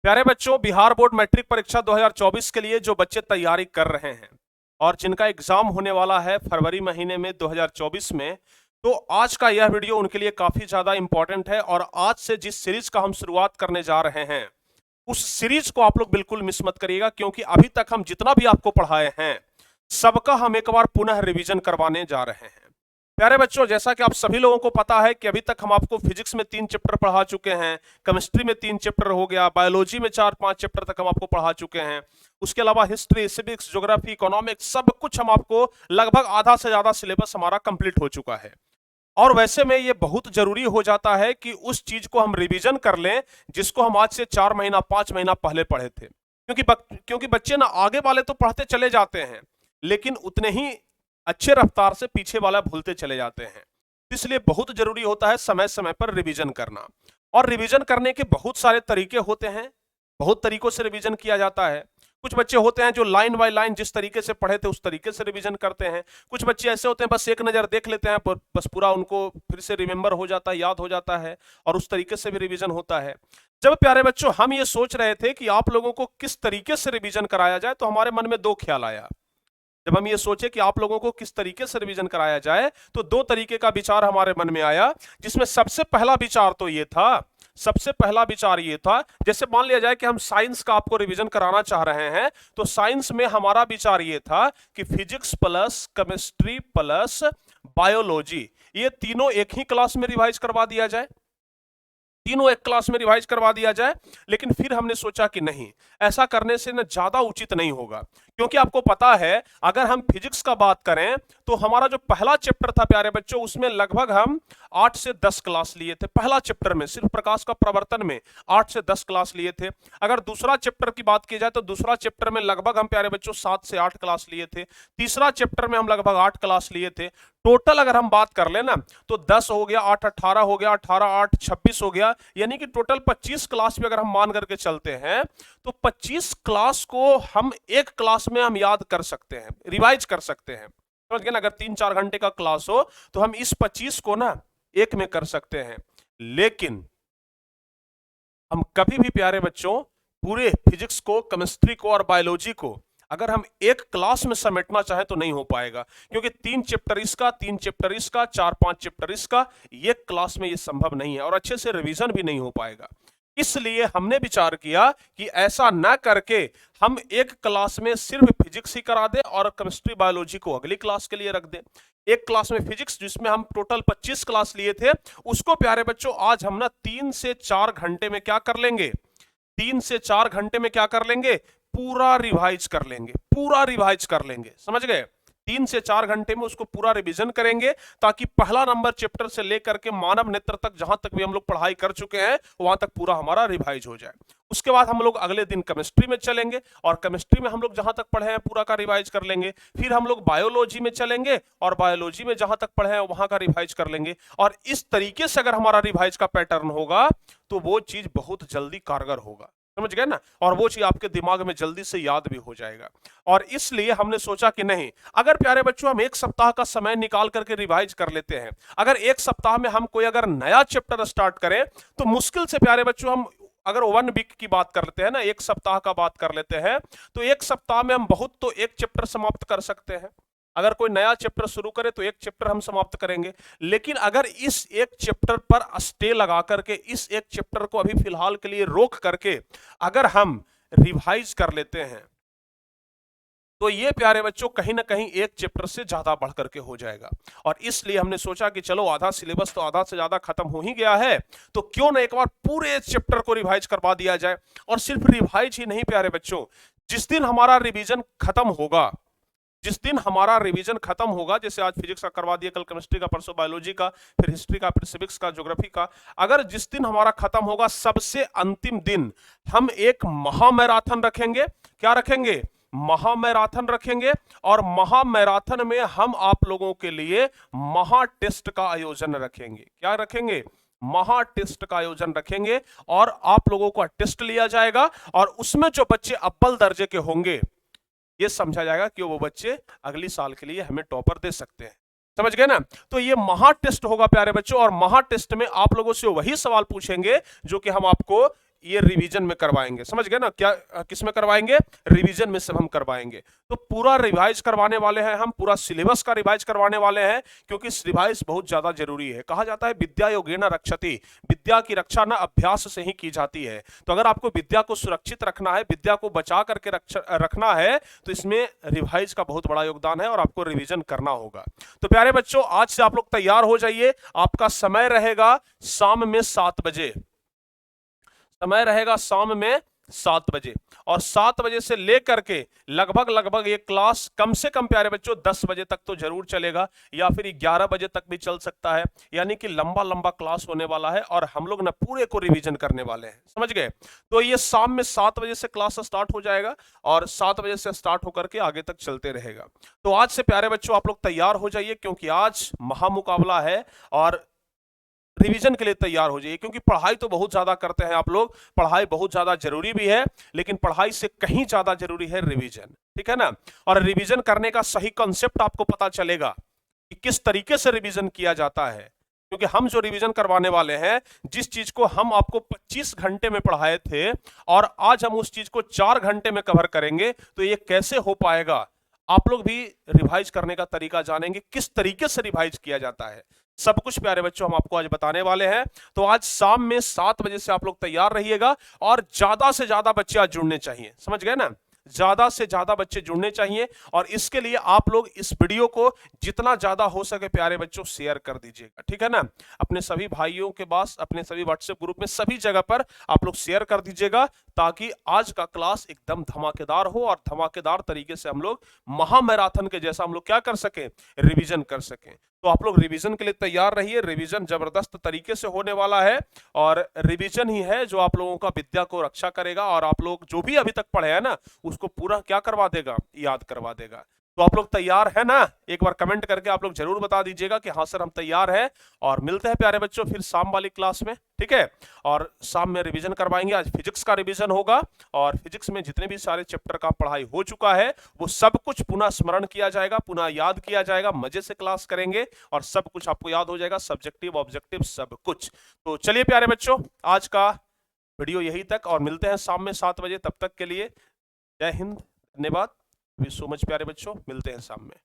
प्यारे बच्चों, Bihar board matric परीक्षा 2024 के लिए जो बच्चे तैयारी कर रहे हैं और जिनका एग्जाम होने वाला है फरवरी महीने में 2024 में, तो आज का यह वीडियो उनके लिए काफी ज्यादा इंपॉर्टेंट है। और आज से जिस सीरीज का हम शुरुआत करने जा रहे हैं उस सीरीज को आप लोग बिल्कुल मिस मत करिएगा, क्योंकि अभी तक हम जितना भी आपको पढ़ाए हैं सबका हम एक बार पुनः रिवीजन करवाने जा रहे हैं। प्यारे बच्चों, जैसा कि आप सभी लोगों को पता है कि अभी तक हम आपको फिजिक्स में 3 चैप्टर पढ़ा चुके हैं, केमिस्ट्री में 3 चैप्टर हो गया, बायोलॉजी में 4-5 चैप्टर तक हम आपको पढ़ा चुके हैं। उसके अलावा हिस्ट्री, सिविक्स, ज्योग्राफी, इकोनॉमिक्स सब कुछ हम आपको लगभग आधा से ज्यादा सिलेबस हमारा कंप्लीट हो चुका है। और वैसे में ये बहुत जरूरी हो जाता है कि उस चीज को हम रिवीजन कर लें जिसको हम आज से 4 महीना 5 महीना पहले पढ़े थे, क्योंकि बच्चे ना आगे वाले तो पढ़ते चले जाते हैं लेकिन उतने ही अच्छे रफ्तार से पीछे वाला भूलते चले जाते हैं। इसलिए बहुत जरूरी होता है समय समय पर रिवीजन करना। और रिवीजन करने के बहुत सारे तरीके होते हैं, बहुत तरीकों से रिवीजन किया जाता है। कुछ बच्चे होते हैं जो लाइन बाय लाइन जिस तरीके से पढ़े थे उस तरीके से रिवीजन करते हैं। कुछ बच्चे ऐसे होते हैं बस एक नजर देख लेते हैं, बस पूरा उनको फिर से रिमेंबर हो जाता है, याद हो जाता है, और उस तरीके से भी रिवीजन होता है। जब प्यारे बच्चों हम ये सोच रहे थे कि आप लोगों को किस तरीके से रिवीजन कराया जाए, तो हमारे मन में 2 ख्याल आया। जब हम ये सोचे कि आप लोगों को किस तरीके से रिवीजन कराया जाए तो 2 तरीके का विचार हमारे मन में आया, जिसमें सबसे पहला विचार ये था, जैसे मान लिया जाए कि हम साइंस का आपको रिवीजन कराना चाह रहे हैं, तो साइंस में हमारा विचार ये था कि physics plus chemistry plus biology ये तीनों एक ही क्लास में रिवाइज करवा दिया जाए, तीनों एक क्लास में रिवाइज करवा दिया जाए। लेकिन फिर हमने सोचा कि नहीं, ऐसा करने से ना ज्यादा उचित नहीं होगा, क्योंकि आपको पता है अगर हम फिजिक्स का बात करें तो हमारा जो पहला चैप्टर था प्यारे बच्चों, उसमें लगभग हम 8 से 10 क्लास लिए थे। पहला चैप्टर में सिर्फ प्रकाश का प्रवर्तन में 8 से 10 क्लास लिए थे। अगर दूसरा चैप्टर की बात की जाए तो दूसरा चैप्टर में लगभग हम प्यारे बच्चों 7 से 8 क्लास लिए थे। तीसरा चैप्टर में हम लगभग 8 क्लास लिए थे। टोटल अगर हम बात कर लेना तो 10 हो गया, 8 18 हो गया, 18 8 26 हो गया, यानी कि टोटल 25 क्लास भी अगर हम मान करके चलते हैं तो 25 क्लास को हम एक क्लास में हम याद कर सकते हैं, रिवाइज कर सकते हैं। समझ गए ना? अगर 3-4 घंटे का क्लास हो तो हम इस 25 को ना एक में कर सकते हैं। लेकिन हम कभी भी प्यारे बच्चों पूरे फिजिक्स को, केमिस्ट्री को और बायोलॉजी को अगर हम एक क्लास में समेटना चाहे तो नहीं हो पाएगा, क्योंकि 3 चैप्टर इसका, 3 चैप्टर इसका, 4-5 चैप्टर इसका, एक क्लास में ये संभव नहीं है और अच्छे से रिवीजन भी नहीं हो पाएगा। इसलिए हमने विचार किया कि ऐसा ना करके हम एक क्लास में सिर्फ फिजिक्स ही करा दें और केमिस्ट्री बायोलॉजी को अगली क्लास के लिए रख दें। एक क्लास में फिजिक्स जिसमें हम टोटल 25 क्लास लिए थे, उसको प्यारे बच्चों आज हम ना 3 से 4 घंटे में क्या कर लेंगे, 3 से 4 घंटे में क्या कर लेंगे, पूरा रिवाइज कर लेंगे, पूरा रिवाइज कर लेंगे। समझ गए? 3 से 4 घंटे में उसको पूरा रिवीजन करेंगे, ताकि पहला नंबर चैप्टर से लेकर के मानव नेत्र तक जहां तक भी हम लोग पढ़ाई कर चुके हैं वहां तक पूरा हमारा रिवाइज हो जाए। उसके बाद हम लोग अगले दिन केमिस्ट्री में चलेंगे और केमिस्ट्री में हम लोग जहां तक पढ़े हैं पूरा का रिवाइज कर लेंगे। फिर हम लोग बायोलॉजी में चलेंगे और बायोलॉजी में जहां तक पढ़े हैं वहां का रिवाइज कर लेंगे। और इस तरीके से अगर हमारा रिवाइज का पैटर्न होगा तो वो चीज बहुत जल्दी कारगर होगा। समझ गए ना? और वो चीज आपके दिमाग में जल्दी से याद भी हो जाएगा। और इसलिए हमने सोचा कि नहीं, अगर प्यारे बच्चों हम एक सप्ताह का समय निकाल करके रिवाइज कर लेते हैं, अगर एक सप्ताह में हम कोई अगर नया चैप्टर स्टार्ट करें तो मुश्किल से प्यारे बच्चों हम अगर 1 वीक की बात कर लेते हैं ना, एक सप्ताह का बात कर लेते हैं, तो एक सप्ताह में हम बहुत तो एक चैप्टर समाप्त कर सकते हैं। अगर कोई नया चैप्टर शुरू करे तो एक चैप्टर हम समाप्त करेंगे। लेकिन अगर इस एक चैप्टर पर स्टे लगा करके, इस एक चैप्टर को अभी फिलहाल के लिए रोक करके अगर हम रिवाइज कर लेते हैं तो ये प्यारे बच्चों कहीं ना कहीं एक चैप्टर से ज्यादा बढ़ करके हो जाएगा। और इसलिए हमने सोचा कि चलो आधा सिलेबस तो आधा से ज्यादा खत्म हो ही गया है, तो क्यों ना एक बार पूरे चैप्टर को रिवाइज करवा दिया जाए। और सिर्फ रिवाइज ही नहीं प्यारे बच्चों, जिस दिन हमारा रिवीजन खत्म होगा, जिस दिन हमारा रिवीजन खत्म होगा, जैसे आज फिजिक्स का करवा दिया, कल केमिस्ट्री का, परसों बायोलॉजी का, फिर हिस्ट्री का, फिर सिविक्स का, ज्योग्राफी का, अगर जिस दिन हमारा खत्म होगा सबसे अंतिम दिन हम एक महामैराथन रखेंगे। क्या रखेंगे? महामैराथन रखेंगे। और महामैराथन में हम आप लोगों के लिए महा टेस्ट का आयोजन रखेंगे। क्या रखेंगे? महा टेस्ट का आयोजन रखेंगे और आप लोगों का टेस्ट लिया जाएगा और उसमें जो बच्चे अव्वल दर्जे के होंगे ये समझा जाएगा कि वो बच्चे अगली साल के लिए हमें टॉपर दे सकते हैं। समझ गए ना? तो ये महा टेस्ट होगा प्यारे बच्चों, और महा टेस्ट में आप लोगों से वही सवाल पूछेंगे जो कि हम आपको ये रिवीजन में करवाएंगे, समझ गए ना, क्या किस में करवाएंगे, रिवीजन में सब हम करवाएंगे। तो पूरा रिवाइज करवाने वाले हैं हम, पूरा सिलेबस का रिवाइज करवाने वाले हैं, क्योंकि रिवाइज बहुत ज्यादा जरूरी है। कहा जाता है विद्या योगेन रक्षति, विद्या की रक्षा ना अभ्यास से ही की जाती है। तो अगर आपको विद्या को सुरक्षित रखना है, विद्या को बचा करके रखना है, तो इसमें रिवाइज का बहुत बड़ा योगदान है और आपको रिवीजन करना होगा। तो प्यारे बच्चों, आज से आप लोग तैयार हो जाइए। आपका समय रहेगा शाम में 7 बजे, समय रहेगा शाम में 7 बजे, और 7 बजे से लेकर के लगभग ये क्लास कम से कम प्यारे बच्चों 10 बजे तक तो जरूर चलेगा, या फिर 11 बजे तक भी चल सकता है। यानी कि लंबा क्लास होने वाला है और हम लोग ना पूरे को रिवीजन करने वाले हैं, समझ गए। तो ये शाम में 7 बजे से क्लास स्टार्ट हो जाएगा और 7 बजे से स्टार्ट होकर के आगे तक चलते रहेगा। तो आज से प्यारे बच्चों आप लोग तैयार हो जाइए, क्योंकि आज महामुकाबला है और रिवीजन के लिए तैयार हो जाइए। क्योंकि पढ़ाई तो बहुत ज्यादा करते हैं आप लोग, पढ़ाई बहुत ज्यादा जरूरी भी है, लेकिन पढ़ाई से कहीं ज्यादा जरूरी है रिवीजन, ठीक है ना। और रिवीजन करने का सही कॉन्सेप्ट आपको पता चलेगा कि किस तरीके से रिवीजन किया जाता है। क्योंकि हम जो रिवीजन करवाने वाले हैं, जिस चीज को हम आपको 25 घंटे में पढ़ाए थे और आज हम उस चीज को 4 घंटे में कवर करेंगे, तो ये कैसे हो पाएगा। आप लोग भी रिवाइज करने का तरीका जानेंगे, किस तरीके से रिवाइज किया जाता है, सब कुछ प्यारे बच्चों हम आपको आज बताने वाले हैं। तो आज शाम में 7 बजे से आप लोग तैयार रहिएगा और ज्यादा से ज्यादा बच्चे आज जुड़ने चाहिए, समझ गए ना, ज्यादा से ज्यादा बच्चे जुड़ने चाहिए। और इसके लिए आप लोग इस वीडियो को जितना ज्यादा हो सके प्यारे बच्चों शेयर कर दीजिएगा, ठीक है ना। अपने सभी भाइयों के पास, अपने सभी व्हाट्सएप ग्रुप में, सभी जगह पर आप लोग शेयर कर दीजिएगा, ताकि आज का क्लास एकदम धमाकेदार हो और धमाकेदार तरीके से हम लोग महामैराथन के जैसा हम लोग क्या कर सके, रिवीजन कर सकें। तो आप लोग रिवीजन के लिए तैयार रहिए। रिवीजन जबरदस्त तरीके से होने वाला है और रिवीजन ही है जो आप लोगों का विद्या को रक्षा करेगा और आप लोग जो भी अभी तक पढ़े हैं ना उसको पूरा क्या करवा देगा, याद करवा देगा। तो आप लोग तैयार है ना, एक बार कमेंट करके आप लोग जरूर बता दीजिएगा कि हाँ सर हम तैयार हैं। और मिलते हैं प्यारे बच्चों फिर शाम वाली क्लास में, ठीक है। और शाम में रिवीजन करवाएंगे, आज फिजिक्स का रिवीजन होगा और फिजिक्स में जितने भी सारे चैप्टर का पढ़ाई हो चुका है वो सब कुछ पुनः स्मरण किया जाएगा, पुनः याद किया जाएगा, मजे से क्लास करेंगे और सब कुछ आपको याद हो जाएगा, सब्जेक्टिव ऑब्जेक्टिव सब कुछ। तो चलिए प्यारे बच्चों, आज का वीडियो यही तक और मिलते हैं शाम में 7 बजे। तब तक के लिए जय हिंद, धन्यवाद, सो मच प्यारे बच्चों, मिलते हैं शाम में।